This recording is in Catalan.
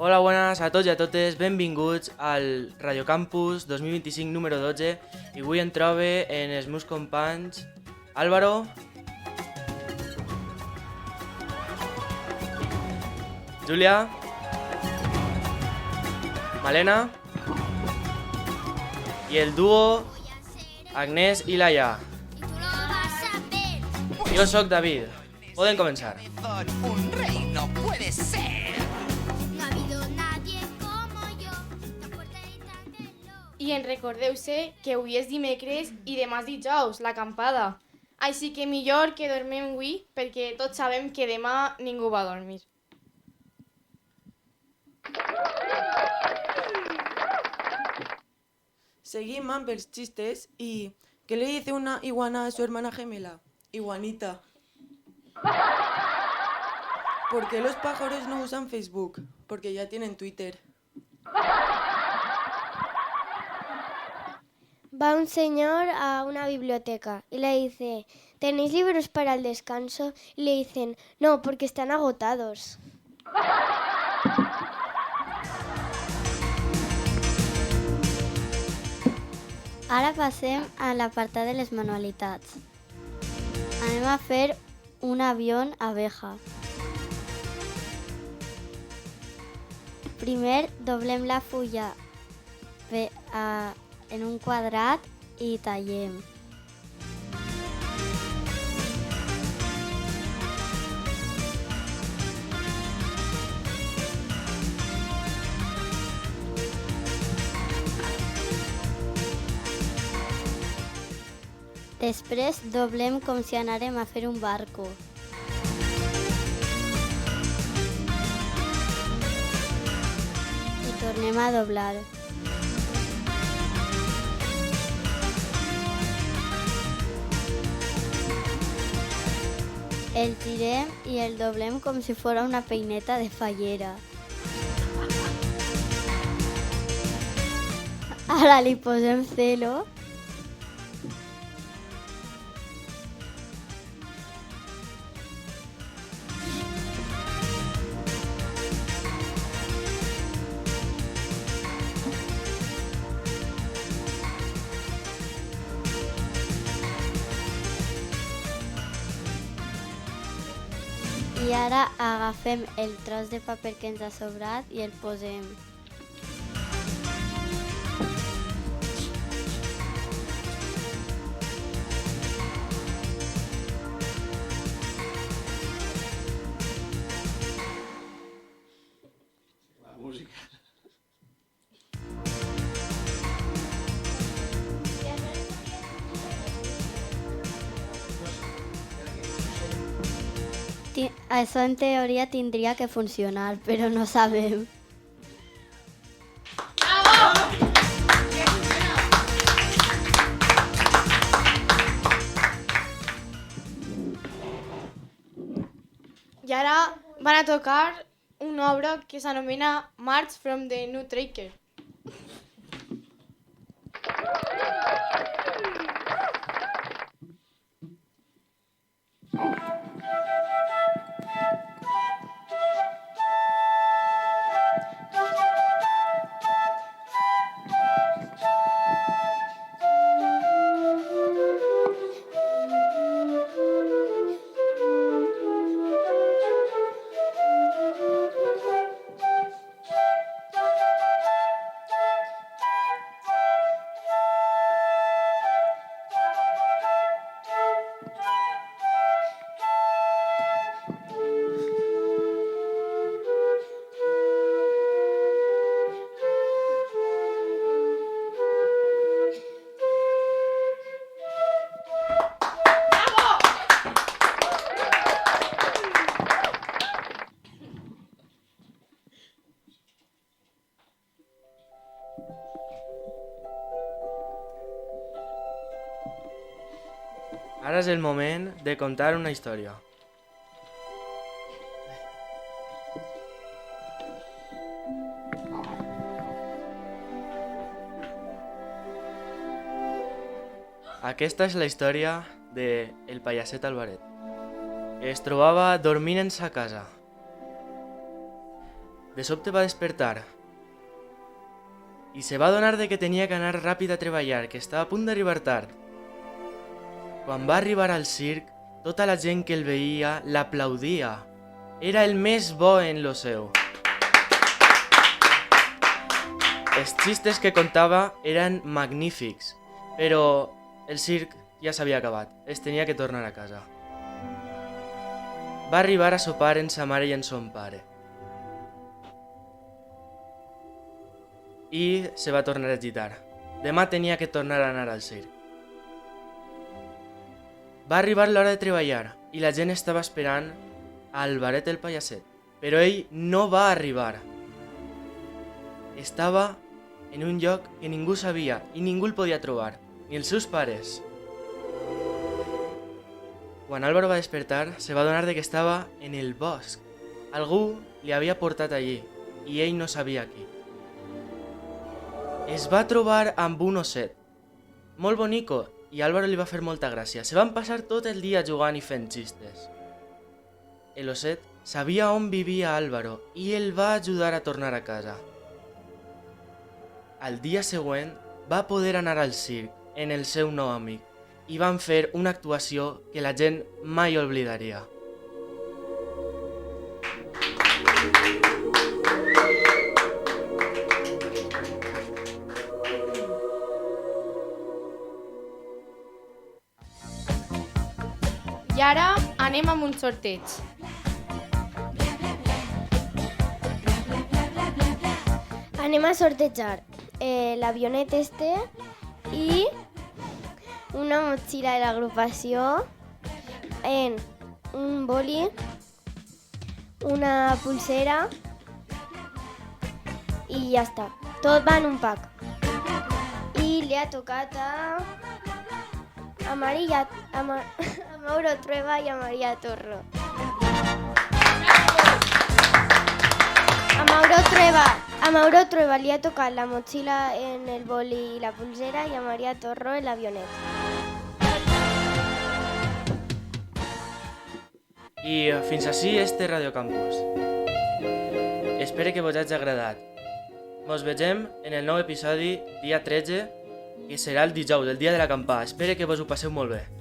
Hola, buenas a tots i a totes, benvinguts al Radio Campus 2025 número 12 i avui em trobe en els meus companys Álvaro, Júlia, Malena i el dúo Agnès i Laia. Jo sóc David. Poden començar. Un rey no puede ser. No ha habido nadie como yo, tan fuerte y tan veloz. I en recordeu-se que avui és dimecres i demà és dijous, l'acampada. Així que millor que dormem avui perquè tots sabem que demà ningú va dormir. Seguimos los chistes y ¿qué le dice una iguana a su hermana gemela? Iguanita. ¿Por qué los pájaros no usan Facebook? Porque ya tienen Twitter. Va un señor a una biblioteca y le dice, ¿tenéis libros para el descanso? Y le dicen, no, porque están agotados. Ara passem a l'apartat de les manualitats. Anem a fer un avió abeja. Primer doblem la fulla en un quadrat i tallem. Després doblem com si anàrem a fer un barco. I tornem a doblar. El tirem i el doblem com si fos una peineta de fallera. Ara li posem celo. I ara agafem el tros de paper que ens ha sobrat i el posem. Això en teoria tindria que funcionar, però no sabem. I ara van a tocar una obra que s'anomena March from the Nutcracker. Ara és el moment de contar una història. Aquesta és la història de El Payasset Alvaret. Es trobava dormint en sa casa. de sobte va despertar i se va adonar de que tenia que anar ràpid a treballar, que estava a punt d'arribar tard. Quan va arribar al circ, tota la gent que el veia l'aplaudia. Era el més bo en lo seu. Els xistes que contava eren magnífics, però el circ ja s'havia acabat, es tenia que tornar a casa. Va arribar a sopar en sa mare i en son pare. I se va tornar a agitar. Demà tenia que tornar a anar al circ. Va arribar l'hora de treballar i la gent estava esperant a Alvaret el Pallasset, però ell no va arribar. Estava en un lloc que ningú sabia i ningú el podia trobar, ni els seus pares. Quan Álvaro va despertar, se va adonar de que estava en el bosc. Algú li havia portat allí i ell no sabia qui. Es va trobar amb un osset, molt bonico, i Álvaro li va fer molta gràcia. Se van passar tot el dia jugant i fent xistes. El osset sabia on vivia Álvaro i el va ajudar a tornar a casa. Al dia següent va poder anar al circ en el seu nou amic i van fer una actuació que la gent mai oblidaria. I ara anem amb un sorteig. Anem a sortejar l'avionet este i una motxilla de l'agrupació, en un boli, una pulsera i ja està. Tot va en un pack. I li ha tocat a Mauro Trueba i a Maria Torro. A Mauro Trueba li ha tocat la motxilla en el boli i la pulsera i a Maria Torro el avionet. I fins així este Radio Campus. Espero que vos hagi agradat. Mos vegem en el nou episodi dia 13, que serà el dijous, el dia de la campà. Espero que vos ho passeu molt bé.